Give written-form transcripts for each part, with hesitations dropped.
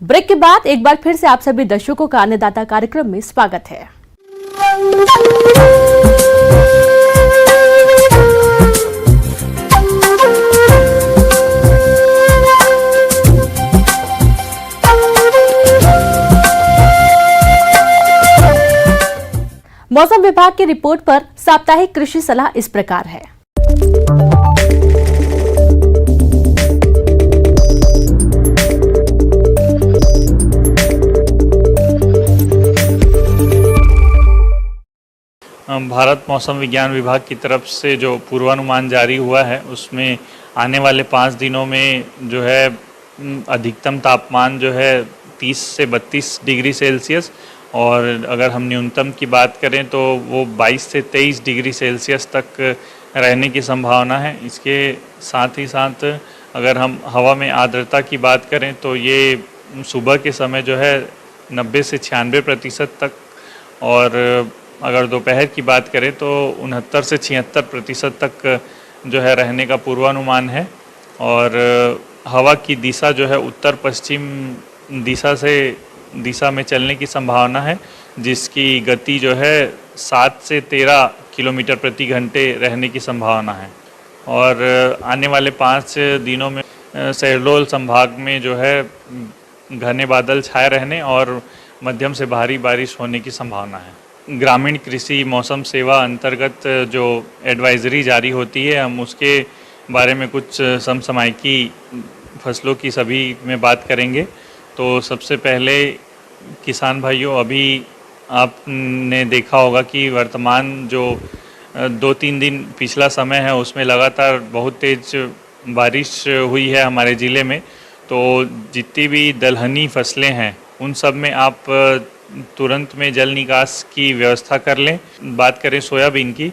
Break के बाद एक बार फिर से आप सभी दर्शकों का अन्नदाता कार्यक्रम में स्वागत है। मौसम विभाग की रिपोर्ट पर साप्ताहिक कृषि सलाह इस प्रकार है। भारत मौसम विज्ञान विभाग की तरफ से जो पूर्वानुमान जारी हुआ है उसमें आने वाले 5 दिनों में जो है अधिकतम तापमान जो है 30 से 32 डिग्री सेल्सियस और अगर हम न्यूनतम की बात करें तो वो 22 से 23 डिग्री सेल्सियस तक रहने की संभावना है। इसके साथ ही साथ अगर हम हवा में आर्द्रता की बात करें तो ये सुबह के समय जो है 90 से 96% तक और अगर दोपहर की बात करें तो 69 से 76% तक जो है रहने का पूर्वानुमान है। और हवा की दिशा जो है उत्तर पश्चिम दिशा में चलने की संभावना है, जिसकी गति जो है 7 से 13 किलोमीटर प्रति घंटे रहने की संभावना है। और आने वाले 5 दिनों में शहडोल संभाग में जो है घने बादल छाए रहने और मध्यम से भारी बारिश होने की संभावना है। ग्रामीण कृषि मौसम सेवा अंतर्गत जो एडवाइजरी जारी होती है, हम उसके बारे में कुछ समसामयिकी फसलों की सभी में बात करेंगे। तो सबसे पहले किसान भाइयों, अभी आपने देखा होगा कि वर्तमान जो 2-3 दिन पिछला समय है उसमें लगातार बहुत तेज़ बारिश हुई है हमारे ज़िले में। तो जितनी भी दलहनी फसलें हैं उन सब में आप तुरंत में जल निकास की व्यवस्था कर लें। बात करें सोयाबीन की,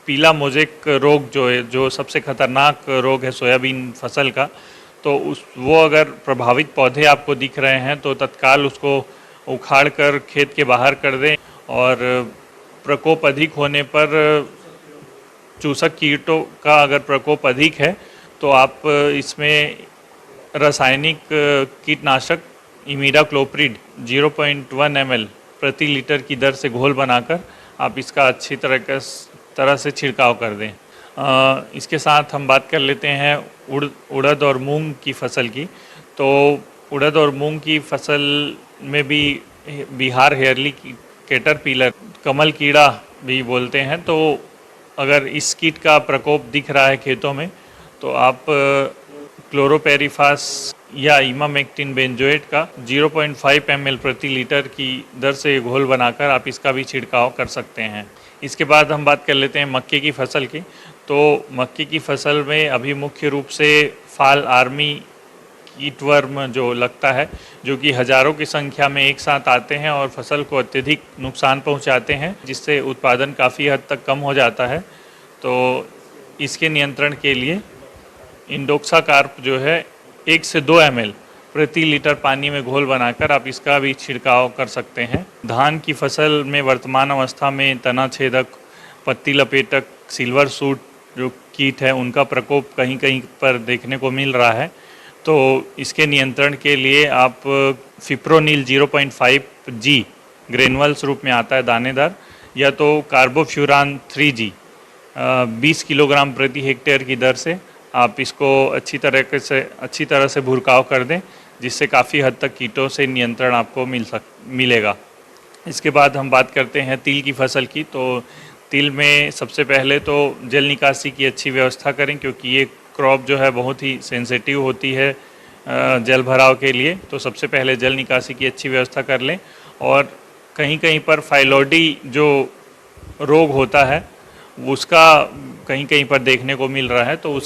पीला मोज़ेक रोग जो सबसे खतरनाक रोग है सोयाबीन फसल का, तो वो अगर प्रभावित पौधे आपको दिख रहे हैं तो तत्काल उसको उखाड़ कर खेत के बाहर कर दें। और प्रकोप अधिक होने पर चूसक कीटों का अगर प्रकोप अधिक है तो आप इसमें रासायनिक कीटनाशक इमिडाक्लोप्रिड 0.1 ml प्रति लीटर की दर से घोल बनाकर आप इसका अच्छी तरह से छिड़काव कर दें। इसके साथ हम बात कर लेते हैं उड़द और मूंग की फसल की। तो उड़द और मूंग की फसल में भी बिहार हेयरली कैटरपिलर, कमल कीड़ा भी बोलते हैं, तो अगर इस कीट का प्रकोप दिख रहा है खेतों में तो आप क्लोरोपेरिफास या इमामेक्टिन बेंजोएट का 0.5 ml प्रति लीटर की दर से घोल बनाकर आप इसका भी छिड़काव कर सकते हैं। इसके बाद हम बात कर लेते हैं मक्के की फसल की। तो मक्के की फसल में अभी मुख्य रूप से फाल आर्मी कीटवर्म जो लगता है, जो कि हज़ारों की संख्या में एक साथ आते हैं और फसल को अत्यधिक नुकसान पहुंचाते हैं, जिससे उत्पादन काफ़ी हद तक कम हो जाता है। तो इसके नियंत्रण के लिए इंडोक्साकार्प जो है 1 से 2 ml प्रति लीटर पानी में घोल बनाकर आप इसका भी छिड़काव कर सकते हैं। धान की फसल में वर्तमान अवस्था में तना छेदक, पत्ती लपेटक, सिल्वर सूट जो कीट है उनका प्रकोप कहीं कहीं पर देखने को मिल रहा है। तो इसके नियंत्रण के लिए आप फिप्रोनिल 0.5G ग्रेनुअल्स रूप में आता है दानेदार, या तो कार्बोफ्यूरान 3G 20 किलोग्राम प्रति हेक्टेयर की दर से आप इसको अच्छी तरह से भुरकाव कर दें, जिससे काफ़ी हद तक कीटों से नियंत्रण आपको मिलेगा। इसके बाद हम बात करते हैं तिल की फसल की। तो तिल में सबसे पहले तो जल निकासी की अच्छी व्यवस्था करें, क्योंकि ये क्रॉप जो है बहुत ही सेंसिटिव होती है जल भराव के लिए। तो सबसे पहले जल निकासी की अच्छी व्यवस्था कर लें। और कहीं कहीं पर फाइलोडी जो रोग होता है उसका कहीं कहीं पर देखने को मिल रहा है, तो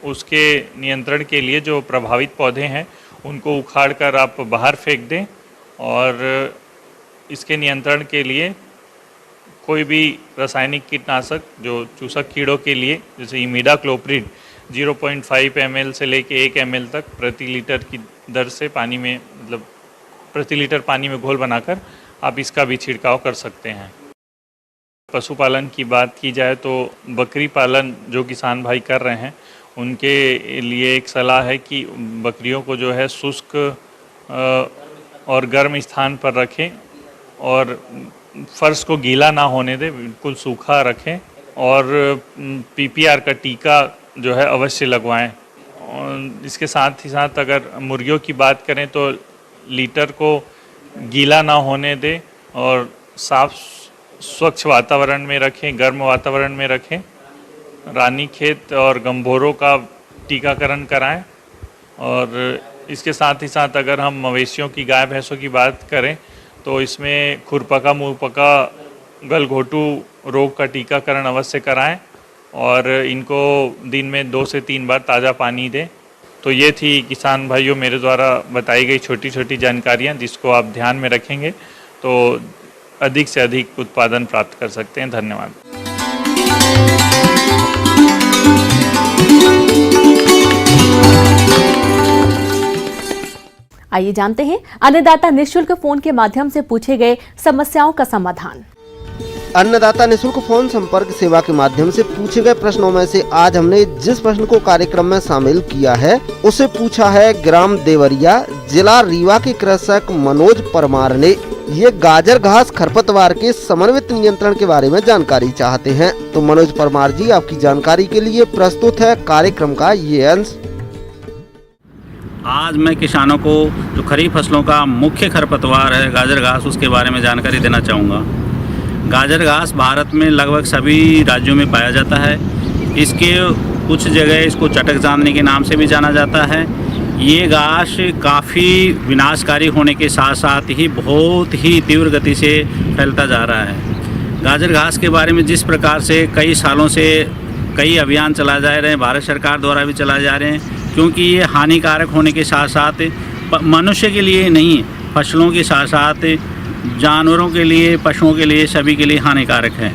उसके नियंत्रण के लिए जो प्रभावित पौधे हैं उनको उखाड़ कर आप बाहर फेंक दें। और इसके नियंत्रण के लिए कोई भी रासायनिक कीटनाशक जो चूसक कीड़ों के लिए, जैसे इमिडाक्लोप्रिड 0.5 ml से लेके 1 ml तक प्रति लीटर की दर से पानी में, मतलब प्रति लीटर पानी में घोल बनाकर आप इसका भी छिड़काव कर सकते हैं। पशुपालन की बात की जाए तो बकरी पालन जो किसान भाई कर रहे हैं उनके लिए एक सलाह है कि बकरियों को जो है शुष्क और गर्म स्थान पर रखें और फर्श को गीला ना होने दें, बिल्कुल सूखा रखें और पीपीआर का टीका जो है अवश्य लगवाएं। और इसके साथ ही साथ अगर मुर्गियों की बात करें तो लीटर को गीला ना होने दें और साफ स्वच्छ वातावरण में रखें, गर्म वातावरण में रखें। रानीखेत और गंभोरों का टीकाकरण कराएं। और इसके साथ ही साथ अगर हम मवेशियों की, गाय भैंसों की बात करें तो इसमें खुरपका, मुंहपका, गलघोटू रोग का टीकाकरण अवश्य कराएं और इनको दिन में 2 से 3 बार ताज़ा पानी दें। तो ये थी किसान भाइयों मेरे द्वारा बताई गई छोटी छोटी जानकारियाँ, जिसको आप ध्यान में रखेंगे तो अधिक से अधिक उत्पादन प्राप्त कर सकते हैं। धन्यवाद। आइए जानते हैं अन्नदाता निःशुल्क फोन के माध्यम से पूछे गए समस्याओं का समाधान। अन्नदाता निःशुल्क फोन संपर्क सेवा के माध्यम से पूछे गए प्रश्नों में से आज हमने जिस प्रश्न को कार्यक्रम में शामिल किया है उसे पूछा है ग्राम देवरिया, जिला रीवा के कृषक मनोज परमार ने। ये गाजर घास खरपतवार के समन्वित नियंत्रण के बारे में जानकारी चाहते हैं। तो मनोज परमार जी, आपकी जानकारी के लिए प्रस्तुत है कार्यक्रम का ये अंश। आज मैं किसानों को जो खरीफ फसलों का मुख्य खरपतवार है गाजर घास, उसके बारे में जानकारी देना चाहूँगा। गाजर घास भारत में लगभग सभी राज्यों में पाया जाता है। इसके कुछ जगह इसको चटक चांदनी के नाम से भी जाना जाता है। ये घास काफ़ी विनाशकारी होने के साथ साथ ही बहुत ही तीव्र गति से फैलता जा रहा है। गाजर घास के बारे में जिस प्रकार से कई सालों से कई अभियान चलाए जा रहे हैं, भारत सरकार द्वारा भी चलाए जा रहे हैं, क्योंकि ये हानिकारक होने के साथ साथ मनुष्य के लिए नहीं, फसलों के साथ साथ जानवरों के लिए, पशुओं के लिए, सभी के लिए हानिकारक है।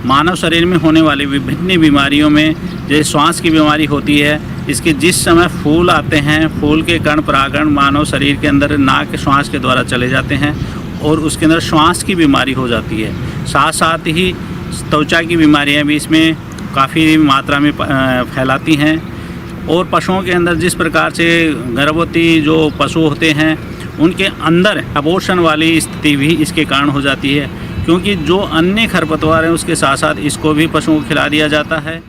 मानव शरीर में होने वाली विभिन्न बीमारियों में जैसे श्वास की बीमारी होती है, इसके जिस समय फूल आते हैं, फूल के कण परागण मानव शरीर के अंदर नाक श्वास के द्वारा चले जाते हैं और उसके अंदर श्वास की बीमारी हो जाती है। साथ साथ ही त्वचा की बीमारियां भी इसमें काफ़ी मात्रा में फैलाती हैं। और पशुओं के अंदर जिस प्रकार से गर्भवती जो पशु होते हैं उनके अंदर अबॉर्शन वाली स्थिति भी इसके कारण हो जाती है, क्योंकि जो अन्य खरपतवार हैं उसके साथ साथ इसको भी पशुओं को खिला दिया जाता है।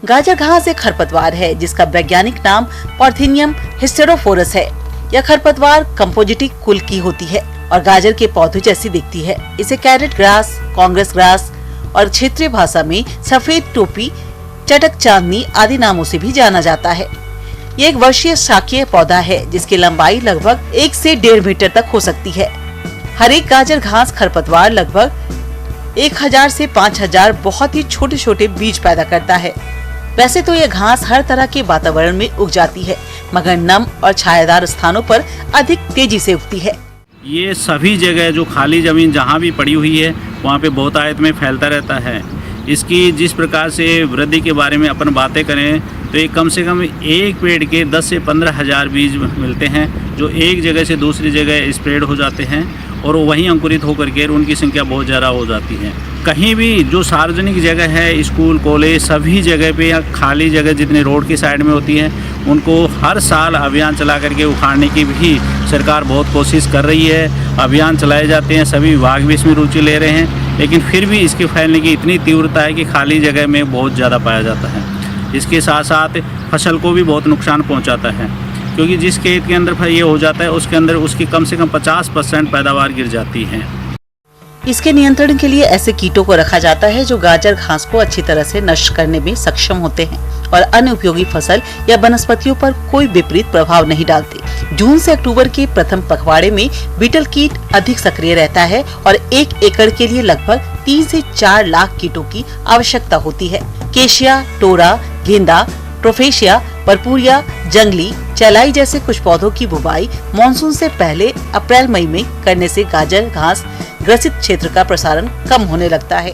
गाजर घास एक खरपतवार है जिसका वैज्ञानिक नाम पार्थेनियम हिस्टेरोफोरस है। यह खरपतवार कंपोजिटिक कुल की होती है और गाजर के पौधे जैसी दिखती है। इसे कैरेट ग्रास, कांग्रेस ग्रास और क्षेत्रीय भाषा में सफेद टोपी, चटक चांदनी आदि नामों से भी जाना जाता है। ये एक वर्षीय शाकीय पौधा है जिसकी लंबाई लगभग 1 से 1.5 मीटर तक हो सकती है। हर एक गाजर घास खरपतवार लगभग 1000 से 5000 बहुत ही छोटे छोटे बीज पैदा करता है। वैसे तो यह घास हर तरह के वातावरण में उग जाती है, मगर नम और छायादार स्थानों पर अधिक तेजी से उगती है। ये सभी जगह जो खाली जमीन जहाँ भी पड़ी हुई है वहाँ पे बहुतायत में फैलता रहता है। इसकी जिस प्रकार से वृद्धि के बारे में अपन बातें करें तो ये कम से कम एक पेड़ के 10 से 15 हज़ार बीज मिलते हैं जो एक जगह से दूसरी जगह स्प्रेड हो जाते हैं और वहीं अंकुरित होकर के उनकी संख्या बहुत ज़्यादा हो जाती है। कहीं भी जो सार्वजनिक जगह है, स्कूल, कॉलेज, सभी जगह पे या खाली जगह जितने रोड की साइड में होती है उनको हर साल अभियान चला करके उखाड़ने की भी सरकार बहुत कोशिश कर रही है। अभियान चलाए जाते हैं, सभी विभाग भी इसमें रुचि ले रहे हैं, लेकिन फिर भी इसके फैलने की इतनी तीव्रता है कि खाली जगह में बहुत ज़्यादा पाया जाता है। इसके साथ साथ फसल को भी बहुत नुकसान पहुँचाता है, क्योंकि जिस खेत के अंदर ये हो जाता है उसके अंदर उसकी कम से कम 50% पैदावार गिर जाती है। इसके नियंत्रण के लिए ऐसे कीटों को रखा जाता है जो गाजर घास को अच्छी तरह से नष्ट करने में सक्षम होते हैं और अन्य उपयोगी फसल या वनस्पतियों पर कोई विपरीत प्रभाव नहीं डालते। जून से अक्टूबर के प्रथम पखवाड़े में बीटल कीट अधिक सक्रिय रहता है और 1 एकड़ के लिए लगभग 3 से 4 लाख कीटों की आवश्यकता होती है। केशिया, टोरा, गेंदा, ट्रोफेशिया, परपुरिया, जंगली, चलाई जैसे कुछ पौधों की बुवाई मानसून से पहले अप्रैल मई में करने से गाजर घास ग्रसित क्षेत्र का प्रसारण कम होने लगता है।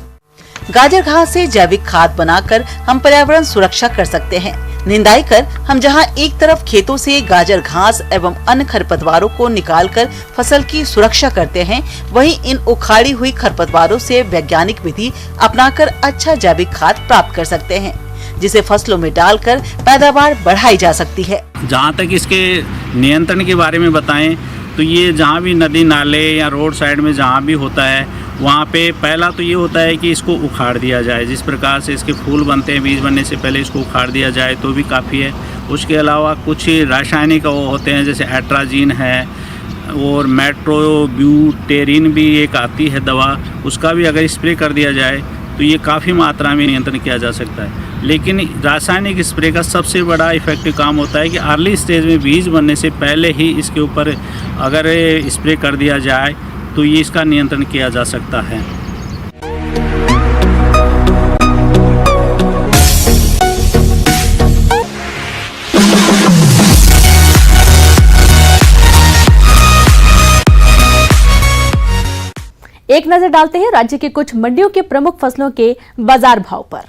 गाजर घास से जैविक खाद बनाकर हम पर्यावरण सुरक्षा कर सकते हैं। निंदाई कर हम जहां एक तरफ खेतों से गाजर घास एवं अन्य खरपतवारों को निकालकर फसल की सुरक्षा करते हैं, वहीं इन उखाड़ी हुई खरपतवारों से वैज्ञानिक विधि अपनाकर अच्छा जैविक खाद प्राप्त कर सकते हैं, जिसे फसलों में डालकर पैदावार बढ़ाई जा सकती है। जहाँ तक इसके नियंत्रण के बारे में बताएं तो ये जहाँ भी नदी नाले या रोड साइड में जहाँ भी होता है वहाँ पे पहला तो ये होता है कि इसको उखाड़ दिया जाए। जिस प्रकार से इसके फूल बनते हैं बीज बनने से पहले इसको उखाड़ दिया जाए तो भी काफ़ी है। उसके अलावा कुछ रासायनिक वो होते हैं जैसे एट्राजीन है और मेट्रोब्यूटेरिन भी एक आती है दवा, उसका भी अगर स्प्रे कर दिया जाए तो ये काफ़ी मात्रा में नियंत्रण किया जा सकता है। लेकिन रासायनिक स्प्रे का सबसे बड़ा इफेक्टिव काम होता है कि अर्ली स्टेज में बीज बनने से पहले ही इसके ऊपर अगर स्प्रे कर दिया जाए तो ये इसका नियंत्रण किया जा सकता है। एक नजर डालते हैं राज्य के कुछ मंडियों के प्रमुख फसलों के बाजार भाव पर।